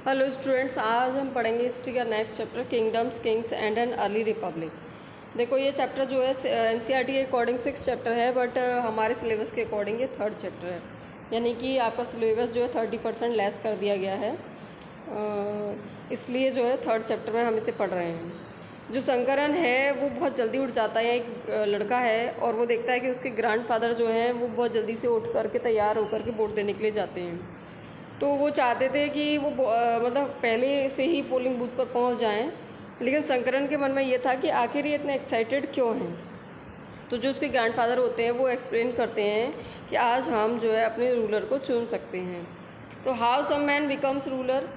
Hello students, आज हम पढ़ेंगे हिस्ट्री का next chapter kingdoms, Kings and an early Republic. देखो, ये चैप्टर जो है एनसीईआरटी के अकॉर्डिंग 6 चैप्टर है, बट हमारे सिलेबस के अकॉर्डिंग ये 3rd चैप्टर है। यानी कि आपका सिलेबस जो है 30% लेस कर दिया गया है, इसलिए जो है 3rd चैप्टर में हम इसे पढ़ रहे हैं। जो शंकरन है वो बहुत जल्दी उठ जाता है। एक लड़का है और वो देखता है कि उसके ग्रैंडफादर जो हैं वो बहुत जल्दी से उठ करके तैयार होकर के वोट देने के लिए जाते हैं। तो वो चाहते थे कि वो मतलब पहले से ही पोलिंग बूथ पर पहुंच जाएं, लेकिन शंकरन के मन में ये था कि आखिर ये इतने एक्साइटेड क्यों हैं। तो जो उसके ग्रैंडफादर होते हैं वो एक्सप्लेन करते हैं कि आज हम जो है अपने रूलर को चुन सकते हैं। तो how some man becomes ruler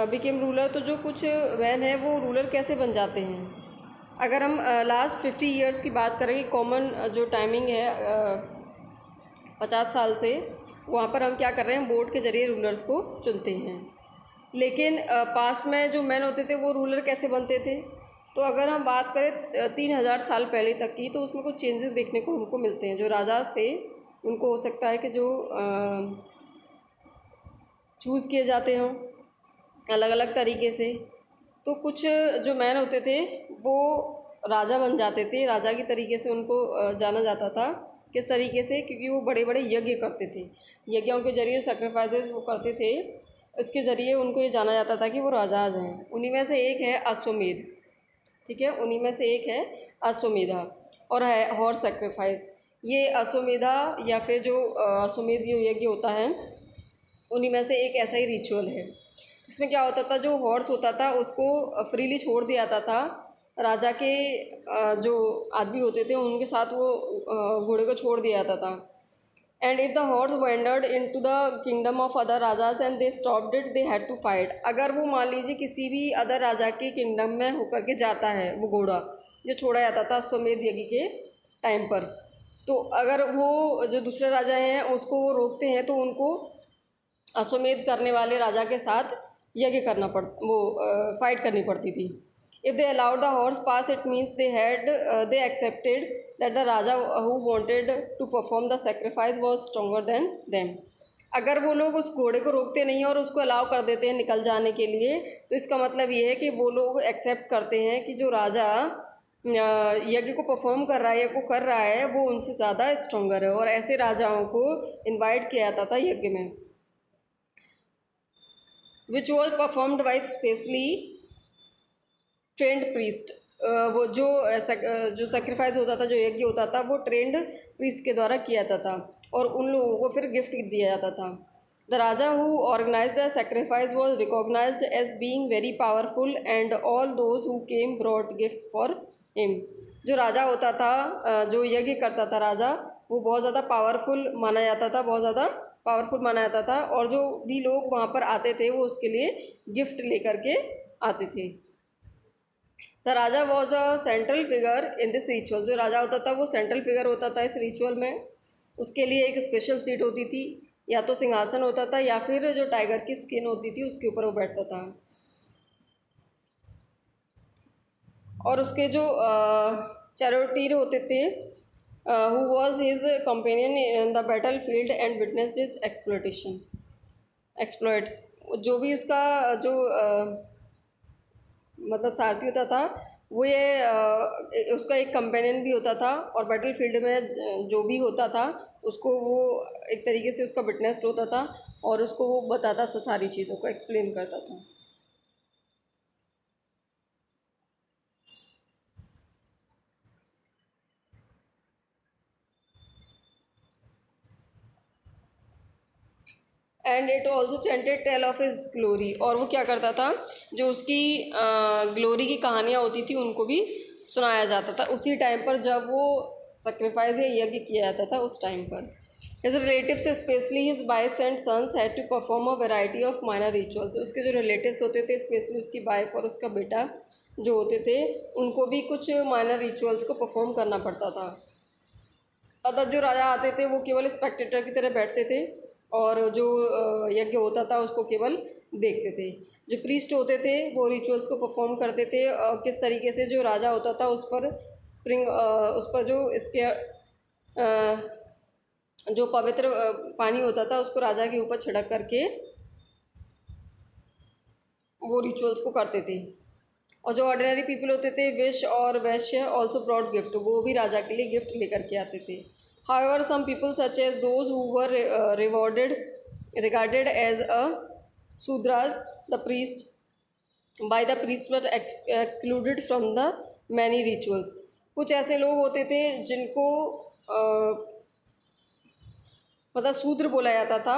became ruler, तो जो कुछ मैन है वो रूलर कैसे बन जाते हैं। अगर हम लास्ट 50 ईयर्स की बात करें, कॉमन जो टाइमिंग है 50 साल से, वहाँ पर हम क्या कर रहे हैं, वोट के ज़रिए रूलर्स को चुनते हैं। लेकिन पास्ट में जो मैन होते थे वो रूलर कैसे बनते थे, तो अगर हम बात करें 3000 साल पहले तक की, तो उसमें कुछ चेंजेस देखने को हमको मिलते हैं। जो राजा थे उनको हो सकता है कि जो चूज़ किए जाते हों अलग अलग तरीके से। तो कुछ जो मैन होते थे वो राजा बन जाते थे। राजा की तरीके से उनको जाना जाता था। किस तरीके से? क्योंकि वो बड़े बड़े यज्ञ करते थे। यज्ञों के जरिए सेक्रीफाइसेस वो करते थे, उसके ज़रिए उनको ये जाना जाता था कि वो राजा हैं। उन्हीं में से एक है अश्वमेध। ठीक है, उन्हीं में से एक है अश्वमेधा और है हॉर्स सेक्रीफाइस। ये अश्वमेधा या फिर जो अश्वमेध जो यज्ञ होता है, उन्हीं में से एक ऐसा ही रिचुअल है। इसमें क्या होता था, जो हॉर्स होता था उसको फ्रीली छोड़ दिया जाता था। राजा के जो आदमी होते थे उनके साथ वो घोड़े को छोड़ दिया जाता था। And if the horse wandered into the kingdom of other rajas and they stopped it, they had to fight. अगर वो मान लीजिए किसी भी अदर राजा के किंगडम में होकर के जाता है, वो घोड़ा जो छोड़ा जाता था अश्वमेध यज्ञ के टाइम पर, तो अगर वो जो दूसरे राजा हैं उसको वो रोकते हैं, तो उनको अश्वमेध करने वाले राजा के साथ यज्ञ करना फाइट करनी पड़ती थी। If they allowed the horse pass, it means they accepted that the raja who wanted to perform the sacrifice was stronger than them. अगर वो लोग उस घोड़े को रोकते नहीं और उसको अलाउ कर देते हैं निकल जाने के लिए, तो इसका मतलब ये है कि वो लोग एक्सेप्ट करते हैं कि जो राजा यज्ञ को परफॉर्म कर रहा है या को कर रहा है वो उनसे ज़्यादा स्ट्रॉन्गर है। और ऐसे राजाओं को इन्वाइट किया जाता था यज्ञ में, which was performed by specially trend priest. वो जो सेक्रीफाइस होता था, जो यज्ञ होता था, वो ट्रेंड प्रीस्ट के द्वारा किया जाता था और उन लोगों को फिर गिफ्ट दिया जाता था। The raja who organise the sacrifice was recognised as being very powerful and all those who came brought gift for him. जो राजा होता था, जो यज्ञ करता था राजा, वो बहुत ज़्यादा पावरफुल माना जाता था, बहुत ज़्यादा पावरफुल माना जाता था। और जो भी लोग वहाँ पर आते थे वो उसके लिए गिफ्ट लेकर के आते थे। The Raja was a central figure in this ritual. जो राजा होता था वो सेंट्रल फिगर होता था इस रिचुअल में। उसके लिए एक स्पेशल सीट होती थी, या तो सिंहासन होता था या फिर जो टाइगर की स्किन होती थी उसके ऊपर वो बैठता था। और उसके जो चैरोटीर होते थे, who was his companion in the battle field and witnessed his exploits. जो भी उसका जो मतलब सारथी होता था, वो उसका एक कंपेनियन भी होता था, और बैटल फील्ड में जो भी होता था उसको वो एक तरीके से उसका विटनेस्ड होता था और उसको वो बताता था, सारी चीज़ों को एक्सप्लेन करता था। And it also chanted tale of his glory. और वो क्या करता था, जो उसकी ग्लोरी की कहानियाँ होती थी उनको भी सुनाया जाता था उसी टाइम पर जब वो सेक्रीफाइस या यज्ञ किया जाता था उस टाइम पर। His relatives specially his wives and sons had to perform a variety of minor rituals. उसके जो रिलेटिव्स होते थे, स्पेशली उसकी वाइफ और उसका बेटा जो होते थे, उनको भी कुछ माइनर रिचुअल्स को परफॉर्म करना पड़ता था। अदर जो राजा आते थे वो केवल स्पेक्टेटर की तरह बैठते थे और जो यज्ञ होता था उसको केवल देखते थे। जो प्रीस्ट होते थे वो रिचुअल्स को परफॉर्म करते थे, और किस तरीके से जो राजा होता था उस पर उस पर जो इसके जो पवित्र पानी होता था उसको राजा के ऊपर छिड़क करके वो रिचुअल्स को करते थे। और जो ऑर्डिनरी पीपल होते थे, विश और वैश्य, ऑल्सो ब्रॉड गिफ्ट, वो भी राजा के लिए गिफ्ट लेकर के आते थे। However some people such as those who were regarded as a shudras the priest by the priest were excluded from the many rituals. कुछ ऐसे लोग होते थे जिनको मतलब शूद्र बोला जाता था।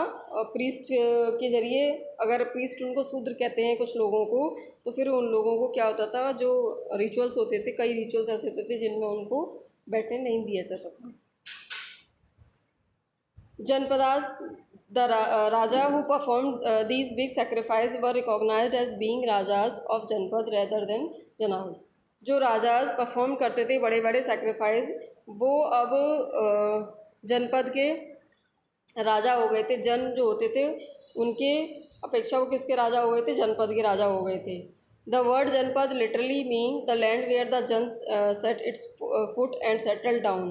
प्रीस्ट के जरिए, अगर प्रीस्ट उनको शूद्र कहते हैं कुछ लोगों को, तो फिर उन लोगों को क्या होता था, जो रिचुअल्स होते थे, कई रिचुअल्स ऐसे होते थे जिनमें उनको बैठने नहीं दिया जाता था। Janapadas the raja who perform these big sacrifice were recognised as being rajas of janapada rather than janas. जो राजाज परफॉर्म करते थे बड़े बड़े सेक्रीफाइस, वो अब जनपद के राजा हो गए थे। जन जो होते थे उनके अपेक्षा वो किसके राजा हो गए थे, जनपद के राजा हो गए थे। The word janapada literally mean the land where the jana set its foot and settle down.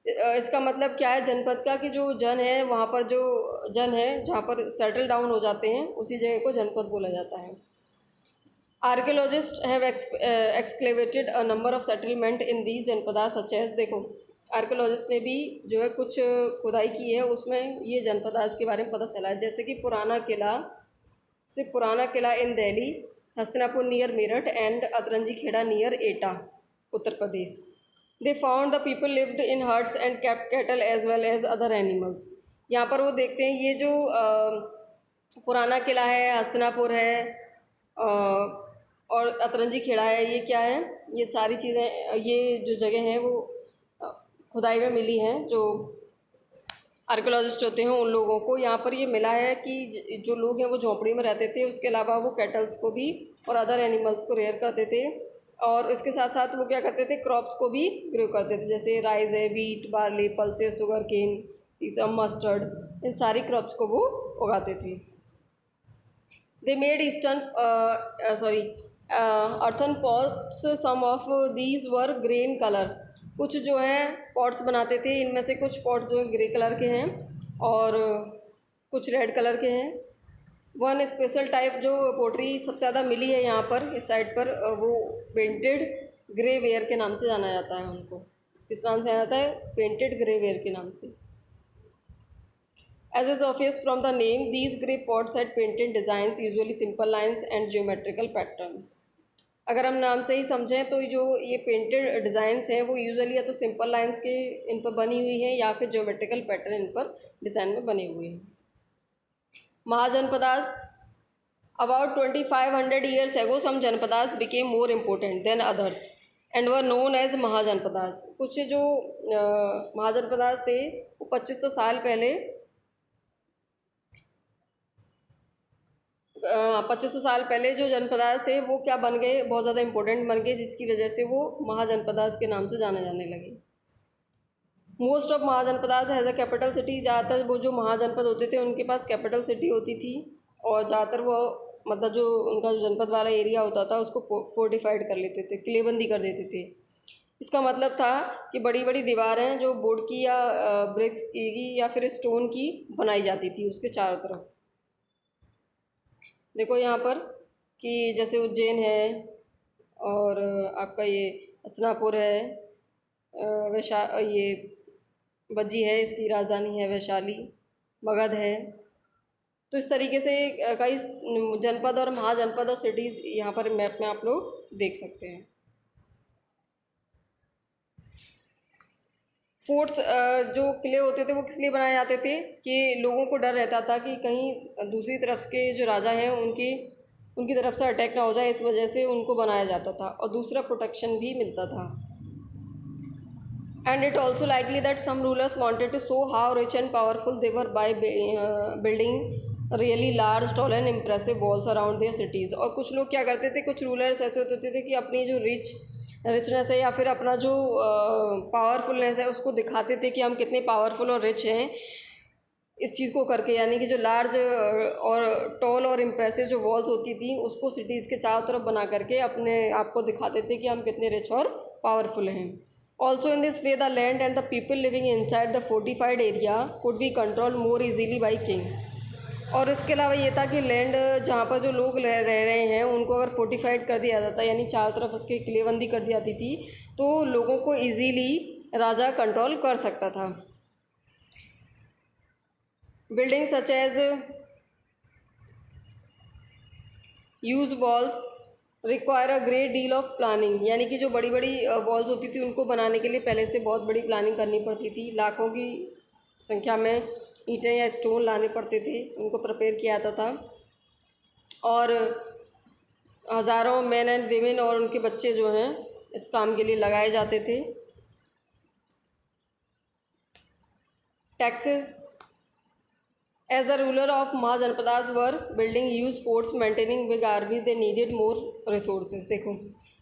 इसका मतलब क्या है जनपद का, कि जो जन है वहाँ पर, जो जन है जहाँ पर सेटल डाउन हो जाते हैं, उसी जगह को जनपद बोला जाता है। Archaeologist have excavated a number of settlement in these janapada such as, देखो आर्कियोलॉजिस्ट ने भी जो है कुछ खुदाई की है, उसमें ये जनपदास के बारे में पता चला है। जैसे कि Purana Qila in Delhi, Hastinapur near Meerut and Atranji Khera near Etah, Uttar Pradesh. They found the people lived in huts and kept cattle as well as other animals. यहाँ पर वो देखते हैं ये जो पुराना किला है, हस्तिनापुर है और अतरंजी खेड़ा है, ये क्या है, ये सारी चीज़ें, ये जो जगह हैं वो खुदाई में मिली हैं। जो आर्कियोलॉजिस्ट होते हैं उन लोगों को यहाँ पर ये मिला है कि जो लोग हैं वो झोंपड़ी में रहते थे, उसके अलावा वो कैटल्स को भी और अदर एनिमल्स को रेयर करते थे, और इसके साथ साथ वो क्या करते थे, क्रॉप्स को भी ग्रो करते थे, जैसे राइस है, wheat, barley, pulses, sugar cane, sesame, mustard, इन सारी क्रॉप्स को वो उगाते थे। They made earthen pots, some of these were green colour. कुछ जो है पॉट्स बनाते थे, इनमें से कुछ पॉट्स जो है ग्रे कलर के हैं और कुछ रेड कलर के हैं। वन स्पेशल टाइप जो पोट्री सबसे ज़्यादा मिली है यहाँ पर इस साइड पर, वो पेंटेड ग्रे वेयर के नाम से जाना जाता है। उनको किस नाम से जाना जाता है, पेंटेड ग्रे वेयर के नाम से। As is obvious from the name, these grey pots had painted designs, usually simple lines and geometrical patterns. अगर हम नाम से ही समझें तो जो ये पेंटेड डिज़ाइंस हैं वो यूजुअली या तो सिंपल लाइंस के इन पर बनी हुई हैं या फिर ज्योमेट्रिकल पैटर्न इन पर डिज़ाइन में बने हुए हैं। Mahajanapadas, about 2500 years ago some Janapadas became more important than others and were known as mahajanapadas. कुछ जो महाजनपदास थे वो 2500 साल पहले 2500 साल पहले जो जनपदास थे वो क्या बन गए, बहुत ज़्यादा इंपॉर्टेंट बन गए, जिसकी वजह से वो महाजनपदास के नाम से जाने जाने लगे। Most of mahajanapadas has a capital city. ज़्यादातर वो जो महाजनपद होते थे उनके पास कैपिटल सिटी होती थी, और ज़्यादातर वो मतलब जो उनका जो जनपद वाला एरिया होता था उसको फोर्टिफाइड कर लेते थे, किलेबंदी कर देते थे। इसका मतलब था कि बड़ी बड़ी दीवारें जो वुड की या ब्रिक्स की या फिर स्टोन की बनाई जाती थी उसके चारों तरफ। देखो यहाँ पर कि जैसे उज्जैन है और आपका ये हस्तिनापुर है, ये बज्जी है, इसकी राजधानी है वैशाली, मगध है। तो इस तरीके से कई जनपद और महाजनपद और सिटीज़ यहाँ पर मैप में आप लोग देख सकते हैं। फोर्ट्स जो किले होते थे वो किस लिए बनाए जाते थे, कि लोगों को डर रहता था कि कहीं दूसरी तरफ के जो राजा हैं उनकी तरफ से अटैक ना हो जाए, इस वजह से उनको बनाया जाता था, और दूसरा प्रोटेक्शन भी मिलता था। And it also likely that some rulers wanted to show how rich and powerful they were by building really large, tall and impressive walls around their cities. और कुछ लोग क्या करते थे, कुछ रूलर्स ऐसे होते थे कि अपनी जो रिचनेस है या फिर अपना जो पावरफुलनेस है उसको दिखाते थे कि हम कितने पावरफुल और रिच हैं इस चीज़ को करके, यानी कि जो लार्ज और टॉल और इम्प्रेसिव जो वॉल्स होती थी उसको सिटीज़ के चारों तरफ बना करके अपने आप को दिखाते थे कि हम कितने रिच और पावरफुल हैं। Also in this way the land and the people living inside the fortified area could be control more easily by king. और इसके अलावा ये था कि लैंड जहाँ पर जो लोग रह रहे हैं उनको अगर फोर्टिफाइड कर दिया जाता, यानी चारों तरफ उसकी किलेबंदी कर दी जाती थी, तो लोगों को इजीली राजा कंट्रोल कर सकता था। Building such as use walls require a great deal of planning, यानी कि जो बड़ी बड़ी वॉल्स होती थी उनको बनाने के लिए पहले से बहुत बड़ी प्लानिंग करनी पड़ती थी। लाखों की संख्या में ईंटें या स्टोन लाने पड़ते थे, उनको प्रिपेयर किया जाता था, और हज़ारों मैन एंड वीमेन और उनके बच्चे जो हैं इस काम के लिए लगाए जाते थे। Taxes as the ruler of Mahajanapadas were building use forts maintaining big army they needed more resources. देखो,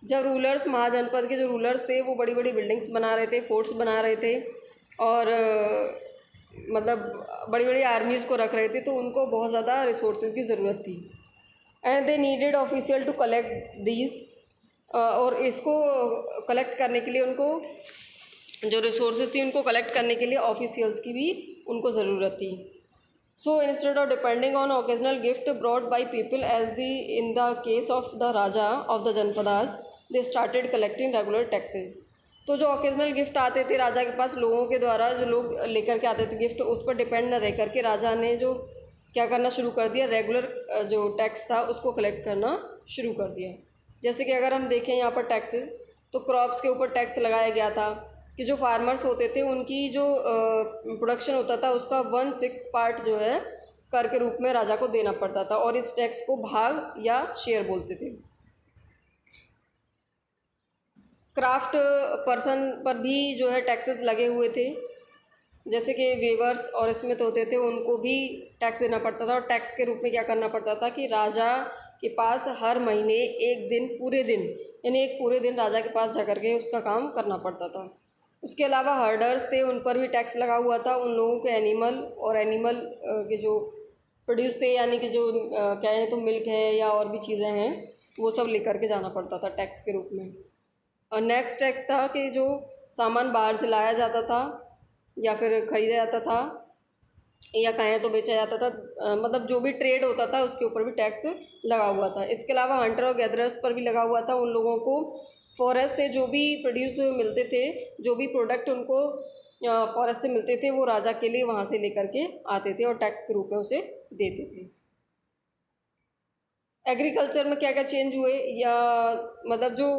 जब रूलर्स महाजनपद के जो रूलर्स थे वो बड़ी बड़ी बिल्डिंग्स बना रहे थे, फोर्ट्स बना रहे थे, और मतलब बड़ी बड़ी आर्मीज़ को रख रहे थे, तो उनको बहुत ज़्यादा रिसोर्सेज की ज़रूरत थी। And they needed official to collect these, और इसको कलेक्ट करने के लिए उनको जो रिसोर्सेज थी उनको कलेक्ट करने के लिए ऑफिशियल्स की भी उनको ज़रूरत थी। So instead of depending on occasional gift brought by people as the in the case of the raja of the janapadas, they started collecting regular taxes. तो जो ओकेजनल गिफ्ट आते थे राजा के पास लोगों के द्वारा, जो लोग लेकर के आते थे गिफ्ट, उस पर डिपेंड न रह करके राजा ने जो क्या करना शुरू कर दिया, रेगुलर जो टैक्स था उसको कलेक्ट करना शुरू कर दिया। जैसे कि अगर हम देखें यहाँ पर टैक्सेस, तो क्रॉप्स के ऊपर टैक्स लगाया गया था कि जो फार्मर्स होते थे उनकी जो प्रोडक्शन होता था उसका 1/6 पार्ट जो है कर के रूप में राजा को देना पड़ता था, और इस टैक्स को भाग या शेयर बोलते थे। क्राफ्ट पर्सन पर भी जो है टैक्सेस लगे हुए थे, जैसे कि वेवर्स और स्मिथ होते थे, उनको भी टैक्स देना पड़ता था। और टैक्स के रूप में क्या करना पड़ता था कि राजा के पास हर महीने एक दिन, पूरे दिन, यानी एक पूरे दिन राजा के पास जा कर के उसका काम करना पड़ता था। उसके अलावा हर्डर्स थे, उन पर भी टैक्स लगा हुआ था। उन लोगों के एनिमल और एनिमल के जो प्रोड्यूस थे, यानी कि जो क्या है तो मिल्क है या और भी चीज़ें हैं, वो सब लेकर के जाना पड़ता था टैक्स के रूप में। और नेक्स्ट टैक्स था कि जो सामान बाहर से लाया जाता था या फिर ख़रीदा जाता था या कहें तो बेचा जाता था, मतलब जो भी ट्रेड होता था उसके ऊपर भी टैक्स लगा हुआ था। इसके अलावा हंटर और गैदरर्स पर भी लगा हुआ था। उन लोगों को फॉरेस्ट से जो भी प्रोड्यूस मिलते थे, जो भी प्रोडक्ट उनको फॉरेस्ट से मिलते थे, वो राजा के लिए वहाँ से लेकर के आते थे और टैक्स के रूप में उसे देते थे। एग्रीकल्चर में क्या क्या चेंज हुए, या मतलब जो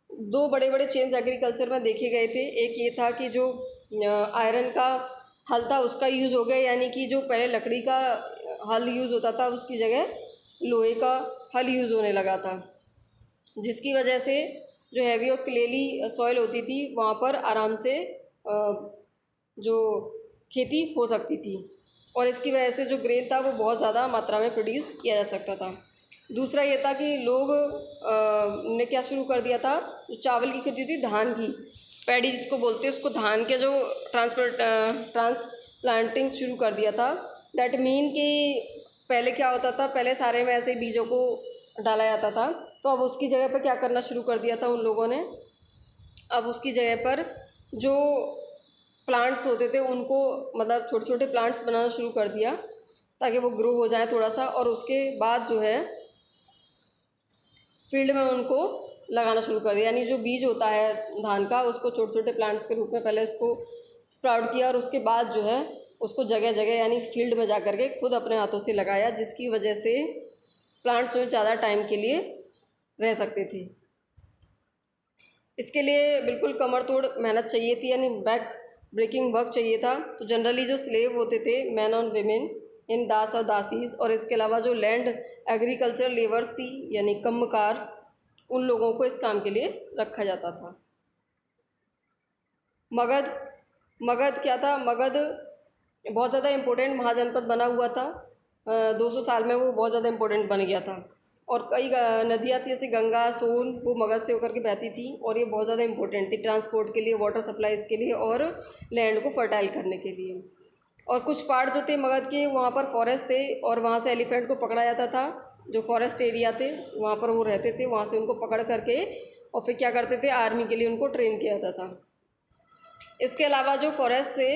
दो बड़े बड़े चेंज एग्रीकल्चर में देखे गए थे। एक ये था कि जो आयरन का हल था उसका यूज़ हो गया, यानी कि जो पहले लकड़ी का हल यूज़ होता था उसकी जगह लोहे का हल यूज़ होने लगा था, जिसकी वजह से जो हैवी और क्लेली सॉइल होती थी वहाँ पर आराम से जो खेती हो सकती थी, और इसकी वजह से जो ग्रेन था वो बहुत ज़्यादा मात्रा में प्रोड्यूस किया जा सकता था। दूसरा ये था कि लोग ने क्या शुरू कर दिया था, जो चावल की खेती थी, धान की, पैडी जिसको बोलते हैं, उसको धान के जो ट्रांसप्लांटिंग शुरू कर दिया था। दैट मीन कि पहले क्या होता था, पहले सारे में ऐसे बीजों को डाला जाता था, तो अब उसकी जगह पर क्या करना शुरू कर दिया था उन लोगों ने, अब उसकी जगह पर जो प्लांट्स होते थे उनको, मतलब छोटे छोटे प्लांट्स बनाना शुरू कर दिया ताकि वो ग्रो हो जाए थोड़ा सा, और उसके बाद जो है फील्ड में उनको लगाना शुरू कर दिया। यानी जो बीज होता है धान का, उसको छोटे छोटे प्लांट्स के रूप में पहले उसको स्प्राउट किया, और उसके बाद जो है उसको जगह जगह यानी फील्ड में जा कर के खुद अपने हाथों से लगाया, जिसकी वजह से प्लांट्स में ज़्यादा टाइम के लिए रह सकते थे। इसके लिए बिल्कुल कमर तोड़ मेहनत चाहिए थी, यानी बैक ब्रेकिंग वर्क चाहिए था। तो जनरली जो स्लेव होते थे, मैन और वेमेन, इन दास और दासीज, और इसके अलावा जो लैंड एग्रीकल्चर लेबर थी यानी कम्मकार्स, उन लोगों को इस काम के लिए रखा जाता था। मगध, मगध क्या था, मगध बहुत ज़्यादा इम्पोर्टेंट महाजनपद बना हुआ था। 200 साल में वो बहुत ज़्यादा इम्पोर्टेंट बन गया था, और कई नदियाँ थी जैसे गंगा, सोन, वो मगध से होकर के बहती थी, और ये बहुत ज़्यादा इम्पोर्टेंट थी ट्रांसपोर्ट के लिए, वाटर सप्लाईज़ के लिए और लैंड को फर्टाइल करने के लिए। और कुछ पार्ट जो थे मगध के, वहाँ पर फॉरेस्ट थे, और वहाँ से एलिफेंट को पकड़ा जाता था। जो फॉरेस्ट एरिया थे वहाँ पर वो रहते थे, वहाँ से उनको पकड़ करके और फिर क्या करते थे, आर्मी के लिए उनको ट्रेन किया जाता था। इसके अलावा जो फॉरेस्ट से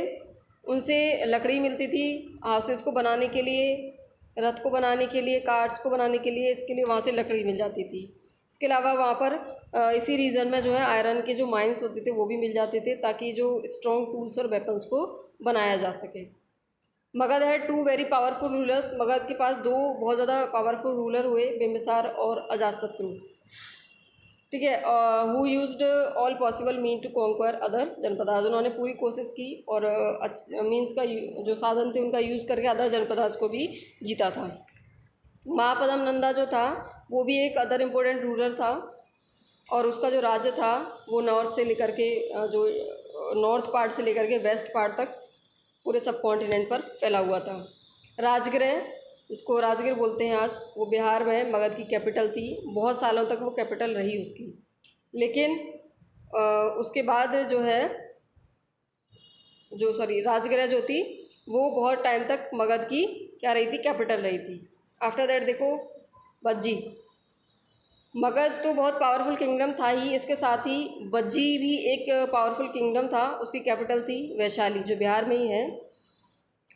उनसे लकड़ी मिलती थी हाउसेस को बनाने के लिए, रथ को बनाने के लिए, कार्ड्स को बनाने के लिए, इसके लिए वहाँ से लकड़ी मिल जाती थी। इसके अलावा वहाँ पर इसी रीजन में जो है आयरन के जो माइंस होते थे वो भी मिल जाते थे, ताकि जो स्ट्रॉन्ग टूल्स और वेपन्स को बनाया जा सके। मगध है 2 वेरी पावरफुल रूलर्स। मगध के पास 2 बहुत ज़्यादा पावरफुल रूलर हुए, बिंबिसार और अजातशत्रु। ठीक है, who used all possible mean to conquer other janapadas. उन्होंने पूरी कोशिश की और मीन्स का जो साधन थे उनका यूज़ करके अदर जनपदास को भी जीता था। महापद्म नंदा जो था वो भी एक अदर इम्पोर्टेंट रूलर था, और उसका जो राज्य था वो नॉर्थ से लेकर के जो नॉर्थ पार्ट से लेकर के वेस्ट पार्ट तक पूरे सब कॉन्टिनेंट पर फैला हुआ था। राजगृह, जिसको राजगीर बोलते हैं आज, वो बिहार में मगध की कैपिटल थी। बहुत सालों तक वो कैपिटल रही उसकी, लेकिन उसके बाद जो है राजगृह जो थी वो बहुत टाइम तक मगध की क्या रही थी, कैपिटल रही थी। आफ्टर दैट देखो बज्जी। मगध तो बहुत पावरफुल किंगडम था ही, इसके साथ ही बज्जी भी एक पावरफुल किंगडम था। उसकी कैपिटल थी वैशाली, जो बिहार में ही है,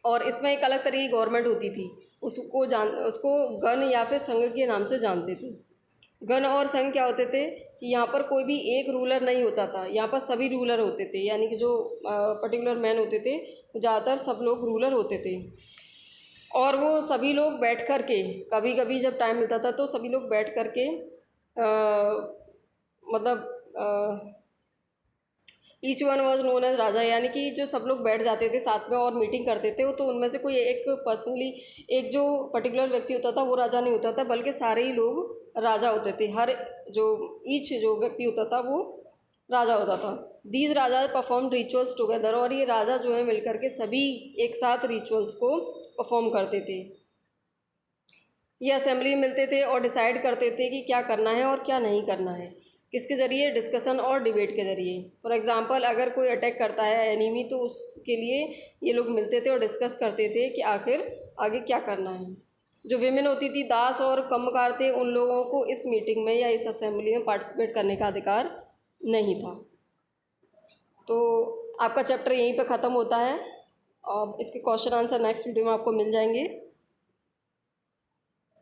और इसमें एक अलग तरह की गवर्नमेंट होती थी। उसको गण या फिर संघ के नाम से जानते थे। गण और संघ क्या होते थे कि यहाँ पर कोई भी एक रूलर नहीं होता था, यहाँ पर सभी रूलर होते थे, यानी कि जो पर्टिकुलर मैन होते थे ज़्यादातर सब लोग रूलर होते थे। और वो सभी लोग बैठ कर के, कभी कभी जब टाइम मिलता था तो सभी लोग बैठ कर के मतलब each one was known as raja, यानी कि जो सब लोग बैठ जाते थे साथ में और मीटिंग करते थे, तो उनमें से कोई एक पर्सनली एक जो पर्टिकुलर व्यक्ति होता था वो राजा नहीं होता था, बल्कि सारे ही लोग राजा होते थे। हर जो ईच जो व्यक्ति होता था वो राजा होता था। These Raja perform rituals together, और ये राजा जो है मिलकर के सभी एक साथ रिचुअल्स को परफॉर्म करते थे। ये असेंबली मिलते थे और डिसाइड करते थे कि क्या करना है और क्या नहीं करना है। किसके ज़रिए? डिस्कशन और डिबेट के ज़रिए। फॉर एग्जांपल अगर कोई अटैक करता है एनिमी, तो उसके लिए ये लोग मिलते थे और डिस्कस करते थे कि आखिर आगे क्या करना है। जो विमेन होती थी, दास और कम्मकार थे, उन लोगों को इस मीटिंग में या इस असेंबली में पार्टिसिपेट करने का अधिकार नहीं था। तो आपका चैप्टर यहीं पर ख़त्म होता है, और इसके क्वेश्चन आंसर नेक्स्ट वीडियो में आपको मिल जाएंगे।